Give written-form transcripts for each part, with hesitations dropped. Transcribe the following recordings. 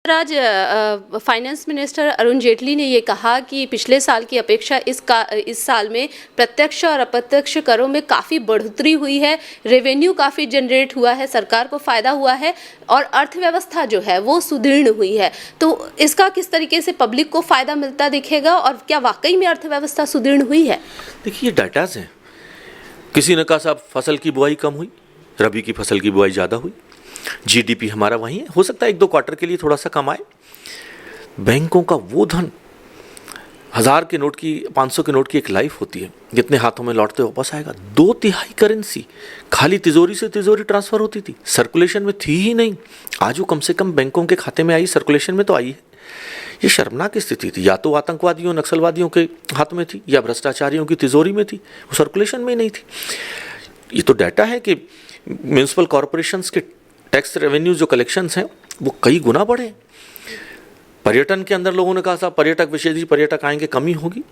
आज finance minister Arun Jaitley ने ये कहा कि पिछले साल की अपेक्षा इस साल में प्रत्यक्ष और अप्रत्यक्ष करों में काफ़ी बढ़ोतरी हुई है, रेवेन्यू काफ़ी जनरेट हुआ है, सरकार को फ़ायदा हुआ है और अर्थव्यवस्था जो है वो सुदृढ़ हुई है। तो इसका किस तरीके से पब्लिक को फ़ायदा मिलता दिखेगा और क्या वाकई में अर्थव्यवस्था सुदृढ़ हुई है? देखिए, ये डाटाज हैं। किसी ने कहा साहब फसल की बुआई कम हुई, रबी की फसल की बुआई ज़्यादा हुई, जीडीपी हमारा वहीं है, हो सकता है 1-2 क्वार्टर के लिए थोड़ा सा कम आए। बैंकों का वो धन 1000 के नोट की 500 के नोट की एक लाइफ होती है, जितने हाथों में लौटते वापस आएगा। 2/3 करेंसी खाली तिजोरी से तिजोरी ट्रांसफर होती थी, सर्कुलेशन में थी ही नहीं। आज वो कम से कम बैंकों के खाते में आई, सर्कुलेशन में तो आई है। ये शर्मनाक स्थिति थी, या तो आतंकवादियों नक्सलवादियों के हाथ में थी या भ्रष्टाचारियों की तिजोरी में थी, वो सर्कुलेशन में ही नहीं थी। ये तो डाटा है कि म्यूनिसिपल कॉरपोरेशंस के टैक्स रेवेन्यू जो कलेक्शंस हैं वो कई गुना बढ़े। पर्यटन के अंदर लोगों ने कहा साहब पर्यटक, विदेशी पर्यटक आएंगे, कमी होगी।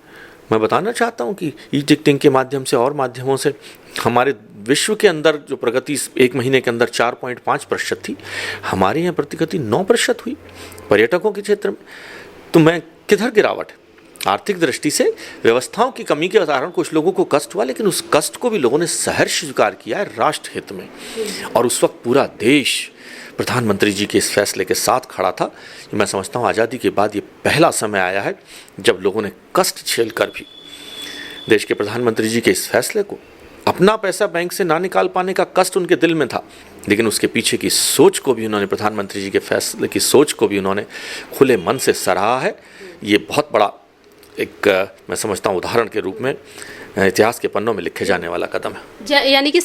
मैं बताना चाहता हूं कि ई टिकटिंग के माध्यम से और माध्यमों से हमारे विश्व के अंदर जो प्रगति 1 महीने के अंदर 4.5% थी, हमारे यहाँ प्रगति 9% हुई पर्यटकों के क्षेत्र में। तो मैं किधर गिरावट है? आर्थिक दृष्टि से व्यवस्थाओं की कमी के कारण कुछ लोगों को कष्ट हुआ, लेकिन उस कष्ट को भी लोगों ने सहर्ष स्वीकार किया है राष्ट्र हित में। और उस वक्त पूरा देश प्रधानमंत्री जी के इस फैसले के साथ खड़ा था। मैं समझता हूँ आज़ादी के बाद ये पहला समय आया है जब लोगों ने कष्ट झेलकर भी देश के प्रधानमंत्री जी के इस फैसले को, अपना पैसा बैंक से ना निकाल पाने का कष्ट उनके दिल में था, लेकिन उसके पीछे की सोच को भी उन्होंने, प्रधानमंत्री जी के फैसले की सोच को भी उन्होंने खुले मन से सराहा है। ये बहुत बड़ा एक, मैं समझता हूँ, उदाहरण के रूप में इतिहास के पन्नों में लिखे जाने वाला कदम है। यानी कि